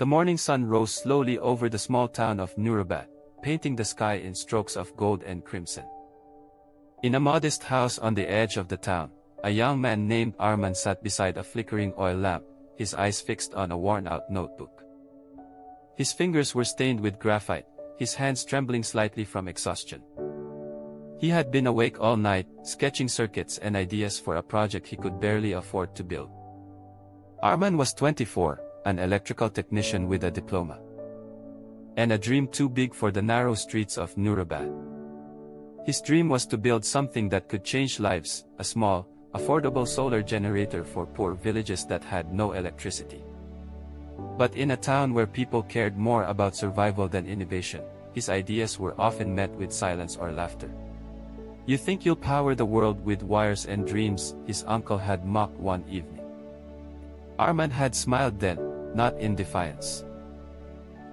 The morning sun rose slowly over the small town of Nuremberg, painting the sky in strokes of gold and crimson. In a modest house on the edge of the town, a young man named Arman sat beside a flickering oil lamp, his eyes fixed on a worn-out notebook. His fingers were stained with graphite, his hands trembling slightly from exhaustion. He had been awake all night, sketching circuits and ideas for a project he could barely afford to build. Arman was 24, an electrical technician with a diploma. And a dream too big for the narrow streets of Nuremberg. His dream was to build something that could change lives, a small, affordable solar generator for poor villages that had no electricity. But in a town where people cared more about survival than innovation, his ideas were often met with silence or laughter. "You think you'll power the world with wires and dreams," his uncle had mocked one evening. Arman had smiled then, not in defiance,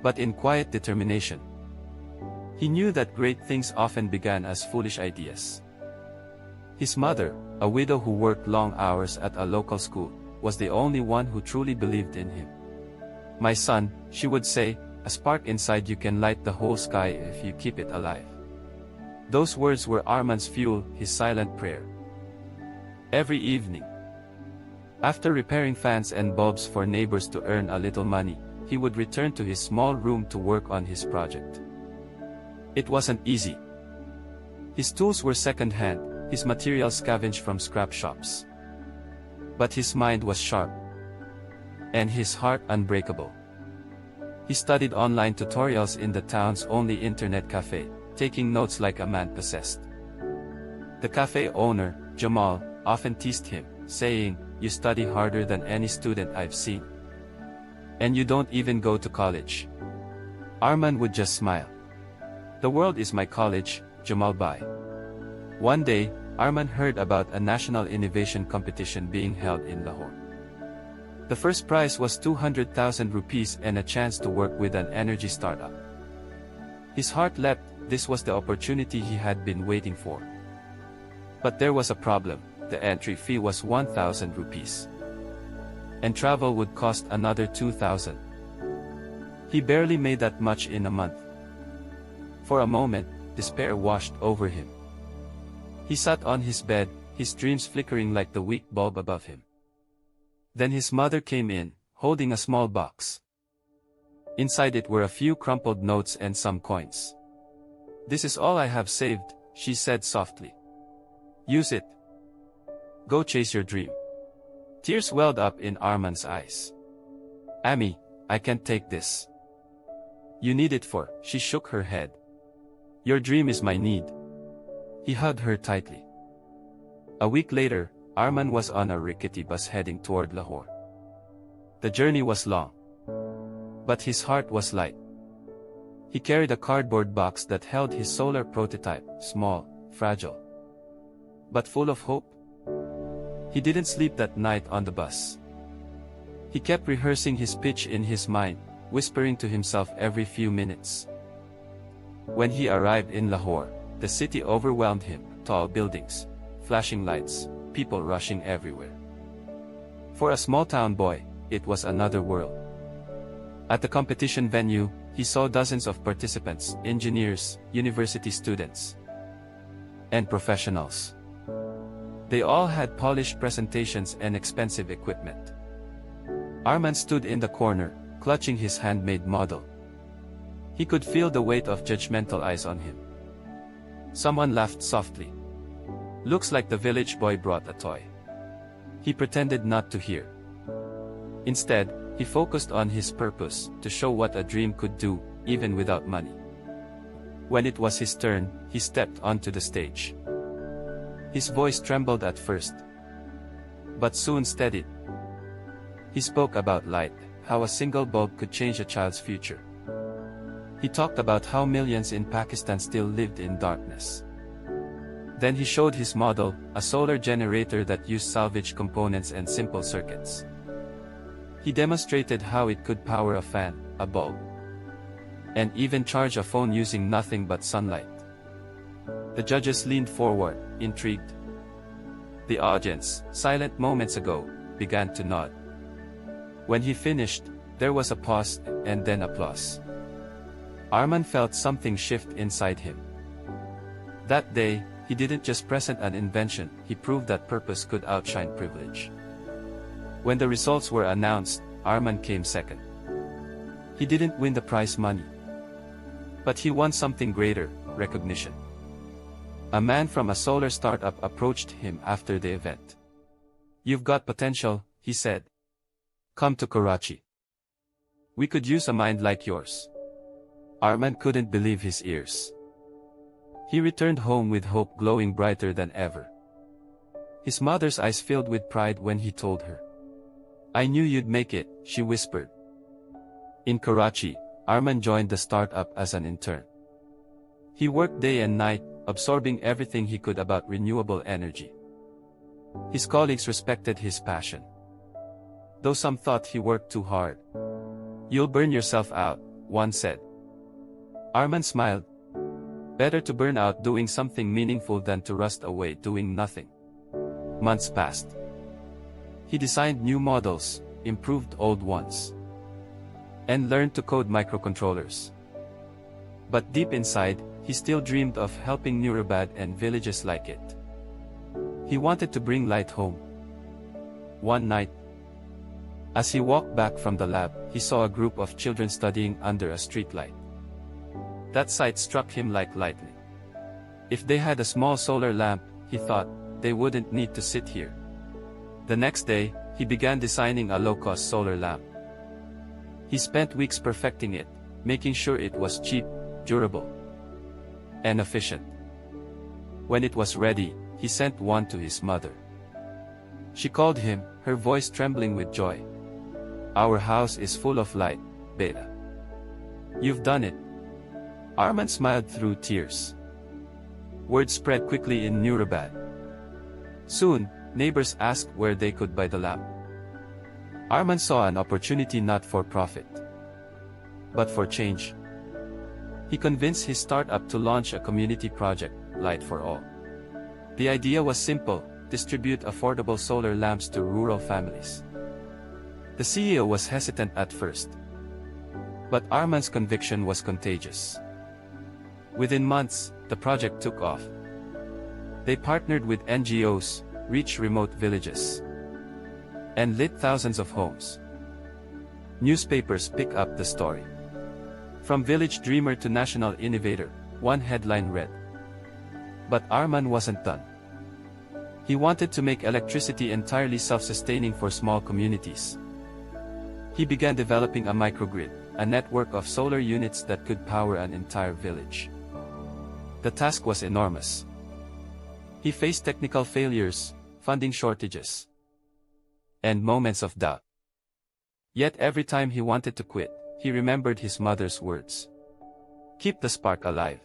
but in quiet determination. He knew that great things often began as foolish ideas. His mother, a widow who worked long hours at a local school, was the only one who truly believed in him. "My son," she would say, "a spark inside you can light the whole sky if you keep it alive." Those words were Arman's fuel, his silent prayer. Every evening, after repairing fans and bulbs for neighbors to earn a little money, he would return to his small room to work on his project. It wasn't easy. His tools were second-hand, his materials scavenged from scrap shops. But his mind was sharp, and his heart unbreakable. He studied online tutorials in the town's only internet cafe, taking notes like a man possessed. The cafe owner, Jamal, often teased him, saying, "You study harder than any student I've seen. And you don't even go to college." Arman would just smile. "The world is my college, Jamal Bai." One day, Arman heard about a national innovation competition being held in Lahore. The first prize was 200,000 rupees and a chance to work with an energy startup. His heart leapt. This was the opportunity he had been waiting for. But there was a problem. The entry fee was 1,000 rupees. And travel would cost another 2,000. He barely made that much in a month. For a moment, despair washed over him. He sat on his bed, his dreams flickering like the weak bulb above him. Then his mother came in, holding a small box. Inside it were a few crumpled notes and some coins. "This is all I have saved," she said softly. "Use it. Go chase your dream." Tears welled up in Arman's eyes. "Ami, I can't take this." "You need it for," she shook her head. "Your dream is my need." He hugged her tightly. A week later, Arman was on a rickety bus heading toward Lahore. The journey was long, but his heart was light. He carried a cardboard box that held his solar prototype, small, fragile, but full of hope. He didn't sleep that night on the bus. He kept rehearsing his pitch in his mind, whispering to himself every few minutes. When he arrived in Lahore, the city overwhelmed him, tall buildings, flashing lights, people rushing everywhere. For a small-town boy, it was another world. At the competition venue, he saw dozens of participants, engineers, university students, and professionals. They all had polished presentations and expensive equipment. Arman stood in the corner, clutching his handmade model. He could feel the weight of judgmental eyes on him. Someone laughed softly. "Looks like the village boy brought a toy." He pretended not to hear. Instead, he focused on his purpose, to show what a dream could do, even without money. When it was his turn, he stepped onto the stage. His voice trembled at first, but soon steadied. He spoke about light, how a single bulb could change a child's future. He talked about how millions in Pakistan still lived in darkness. Then he showed his model, a solar generator that used salvaged components and simple circuits. He demonstrated how it could power a fan, a bulb, and even charge a phone using nothing but sunlight. The judges leaned forward, intrigued. The audience, silent moments ago, began to nod. When he finished, There was a pause, and then applause. Arman felt something shift inside him. That day, he didn't just present an invention, he proved that purpose could outshine privilege. When the results were announced, Arman came second. He didn't win the prize money. But he won something greater, recognition. A man from a solar startup approached him after the event. "You've got potential," he said. "Come to Karachi. We could use a mind like yours." Arman couldn't believe his ears. He returned home with hope glowing brighter than ever. His mother's eyes filled with pride when he told her. "I knew you'd make it," she whispered. In Karachi, Arman joined the startup as an intern. He worked day and night, absorbing everything he could about renewable energy. His colleagues respected his passion, though some thought he worked too hard. "You'll burn yourself out," one said. Arman smiled. Better to burn out doing something meaningful than to rust away doing nothing. Months passed. He designed new models, improved old ones, and learned to code microcontrollers. But deep inside, he still dreamed of helping Nurabad and villages like it. He wanted to bring light home. One night, as he walked back from the lab, he saw a group of children studying under a streetlight. That sight struck him like lightning. If they had a small solar lamp, he thought, they wouldn't need to sit here. The next day, he began designing a low-cost solar lamp. He spent weeks perfecting it, making sure it was cheap, durable, and efficient. When it was ready, he sent one to his mother. She called him, her voice trembling with joy. "Our house is full of light, Beta. You've done it." Arman smiled through tears. Word spread quickly in Nurabad. Soon, neighbors asked where they could buy the lamp. Arman saw an opportunity not for profit, but for change. He convinced his startup to launch a community project, Light for All. The idea was simple: distribute affordable solar lamps to rural families. The CEO was hesitant at first, but Arman's conviction was contagious. Within months, the project took off. They partnered with NGOs, reached remote villages, and lit thousands of homes. Newspapers pick up the story. From village dreamer to national innovator, one headline read. But Arman wasn't done. He wanted to make electricity entirely self-sustaining for small communities. He began developing a microgrid, a network of solar units that could power an entire village. The task was enormous. He faced technical failures, funding shortages, and moments of doubt. Yet every time he wanted to quit, he remembered his mother's words. "Keep the spark alive."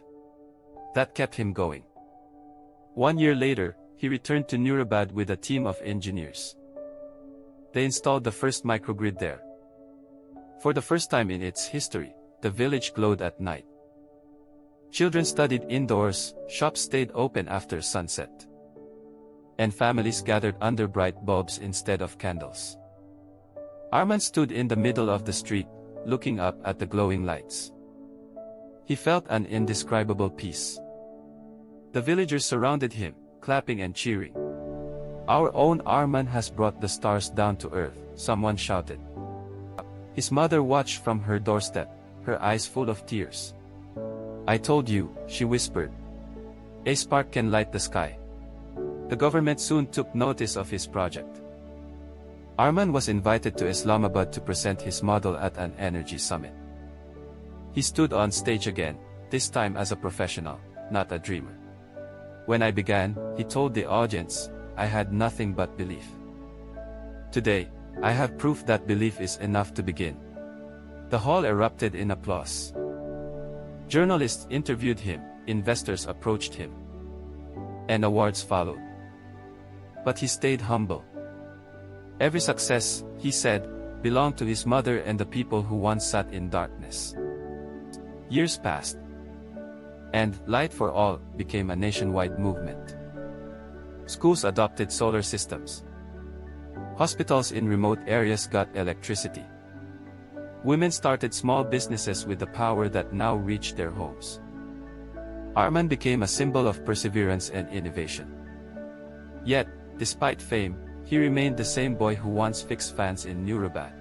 That kept him going. 1 year later, he returned to Nurabad with a team of engineers. They installed the first microgrid there. For the first time in its history, the village glowed at night. Children studied indoors, shops stayed open after sunset, and families gathered under bright bulbs instead of candles. Arman stood in the middle of the street, looking up at the glowing lights. He felt an indescribable peace. The villagers surrounded him, clapping and cheering. "Our own Arman has brought the stars down to earth," someone shouted. His mother watched from her doorstep, her eyes full of tears. "I told you," she whispered. "A spark can light the sky." The government soon took notice of his project. Arman was invited to Islamabad to present his model at an energy summit. He stood on stage again, this time as a professional, not a dreamer. "When I began," he told the audience, "I had nothing but belief. Today, I have proof that belief is enough to begin." The hall erupted in applause. Journalists interviewed him, investors approached him, and awards followed. But he stayed humble. Every success, he said, belonged to his mother and the people who once sat in darkness. Years passed, and Light for All became a nationwide movement. Schools adopted solar systems. Hospitals in remote areas got electricity. Women started small businesses with the power that now reached their homes. Arman became a symbol of perseverance and innovation. Yet, despite fame, he remained the same boy who once fixed fans in Nuremberg.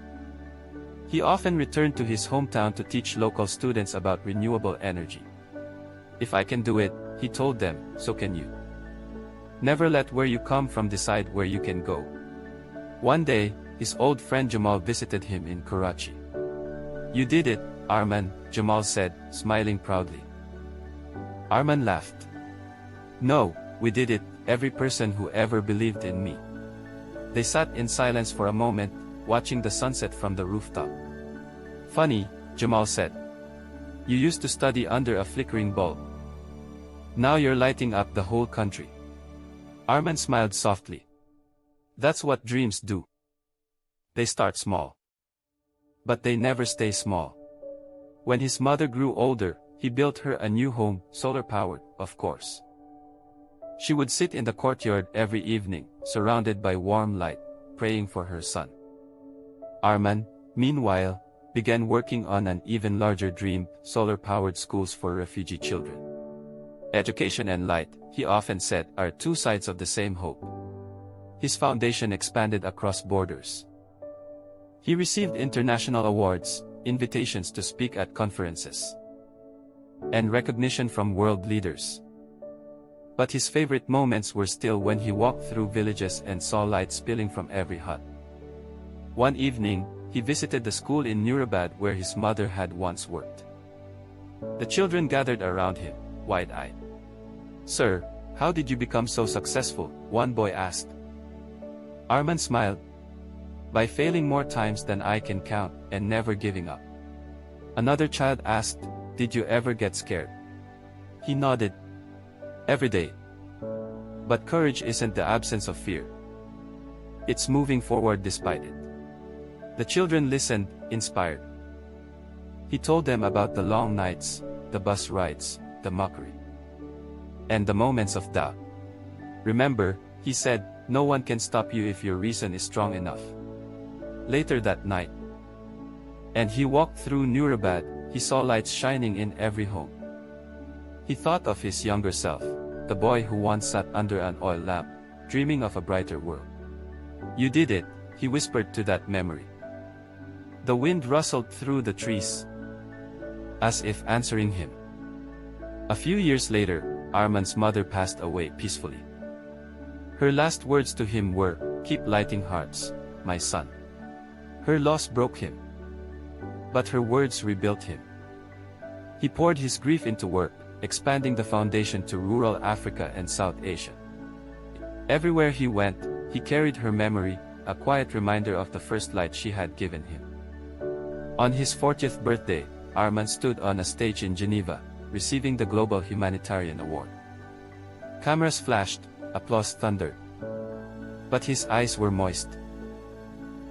He often returned to his hometown to teach local students about renewable energy. "If I can do it," he told them, "so can you. Never let where you come from decide where you can go." One day, his old friend Jamal visited him in Karachi. "You did it, Arman," Jamal said, smiling proudly. Arman laughed. "No, we did it, every person who ever believed in me." They sat in silence for a moment, watching the sunset from the rooftop. "Funny," Jamal said. "You used to study under a flickering bulb. Now you're lighting up the whole country." Arman smiled softly. "That's what dreams do. They start small. But they never stay small." When his mother grew older, he built her a new home, solar-powered, of course. She would sit in the courtyard every evening, surrounded by warm light, praying for her son. Arman, meanwhile, began working on an even larger dream, solar-powered schools for refugee children. Education and light, he often said, are two sides of the same hope. His foundation expanded across borders. He received international awards, invitations to speak at conferences, and recognition from world leaders. But his favorite moments were still when he walked through villages and saw light spilling from every hut. One evening, he visited the school in Nuremberg where his mother had once worked. The children gathered around him, wide-eyed. "Sir, how did you become so successful?" one boy asked. Arman smiled. "By failing more times than I can count, and never giving up." Another child asked, "Did you ever get scared?" He nodded. "Every day. But courage isn't the absence of fear. It's moving forward despite it." The children listened, inspired. He told them about the long nights, the bus rides, the mockery, and the moments of doubt. "Remember," he said, "no one can stop you if your reason is strong enough." Later that night, and he walked through Nuremberg, he saw lights shining in every home. He thought of his younger self, the boy who once sat under an oil lamp, dreaming of a brighter world. "You did it," he whispered to that memory. The wind rustled through the trees, as if answering him. A few years later, Arman's mother passed away peacefully. Her last words to him were, "Keep lighting hearts, my son." Her loss broke him, but her words rebuilt him. He poured his grief into work, expanding the foundation to rural Africa and South Asia. Everywhere he went, he carried her memory, a quiet reminder of the first light she had given him. On his 40th birthday, Arman stood on a stage in Geneva, receiving the Global Humanitarian Award. Cameras flashed, applause thundered. But his eyes were moist.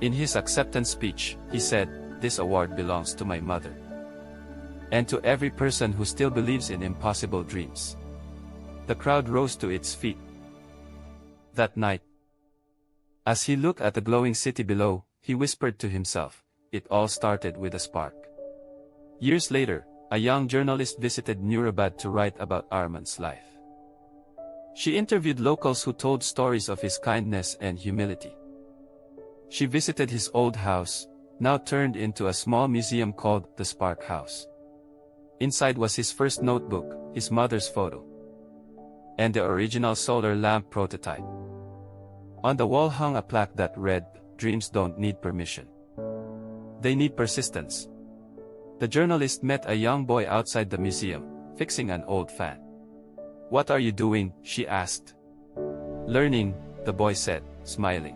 In his acceptance speech, he said, "This award belongs to my mother, and to every person who still believes in impossible dreams." The crowd rose to its feet. That night, as he looked at the glowing city below, he whispered to himself, "It all started with a spark." Years later, a young journalist visited Nuremberg to write about Arman's life. She interviewed locals who told stories of his kindness and humility. She visited his old house, now turned into a small museum called the Spark House. Inside was his first notebook, his mother's photo, and the original solar lamp prototype. On the wall hung a plaque that read, "Dreams don't need permission. They need persistence." The journalist met a young boy outside the museum, fixing an old fan. "What are you doing?" she asked. "Learning," the boy said, smiling.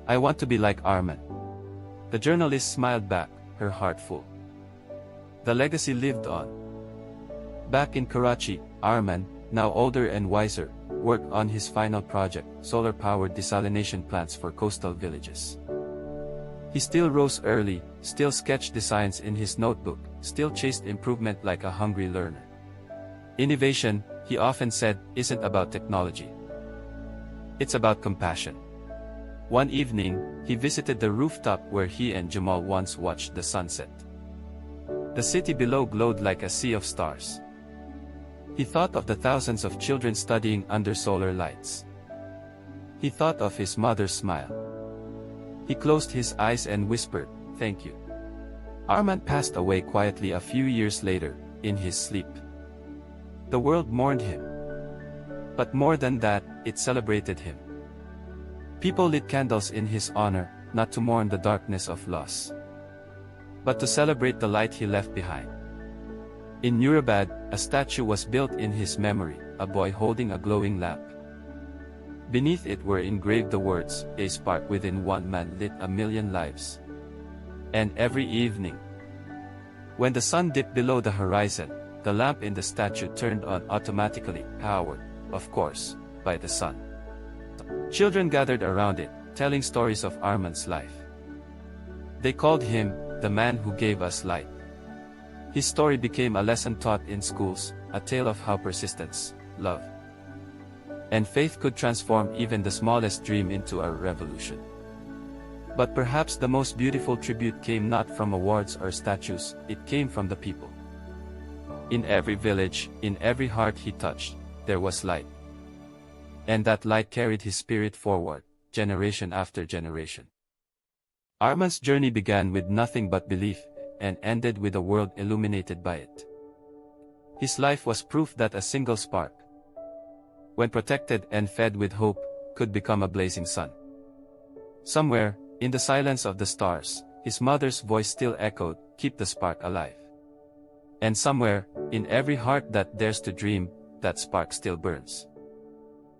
"I want to be like Arman." The journalist smiled back, her heart full. The legacy lived on. Back in Karachi, Arman, now older and wiser, worked on his final project, solar-powered desalination plants for coastal villages. He still rose early, still sketched designs in his notebook, still chased improvement like a hungry learner. Innovation, he often said, isn't about technology. It's about compassion. One evening, he visited the rooftop where he and Jamal once watched the sunset. The city below glowed like a sea of stars. He thought of the thousands of children studying under solar lights. He thought of his mother's smile. He closed his eyes and whispered, "Thank you." Arman passed away quietly a few years later, in his sleep. The world mourned him. But more than that, it celebrated him. People lit candles in his honor, not to mourn the darkness of loss, but to celebrate the light he left behind. In Nurabad, a statue was built in his memory, a boy holding a glowing lamp. Beneath it were engraved the words, "A spark within one man lit a million lives." And every evening, when the sun dipped below the horizon, the lamp in the statue turned on automatically, powered, of course, by the sun. Children gathered around it, telling stories of Arman's life. They called him, "the man who gave us light." His story became a lesson taught in schools, a tale of how persistence, love, and faith could transform even the smallest dream into a revolution. But perhaps the most beautiful tribute came not from awards or statues, it came from the people. In every village, in every heart he touched, there was light. And that light carried his spirit forward, generation after generation. Arman's journey began with nothing but belief, and ended with a world illuminated by it. His life was proof that a single spark, when protected and fed with hope, could become a blazing sun. Somewhere, in the silence of the stars, his mother's voice still echoed, "Keep the spark alive." And somewhere, in every heart that dares to dream, that spark still burns.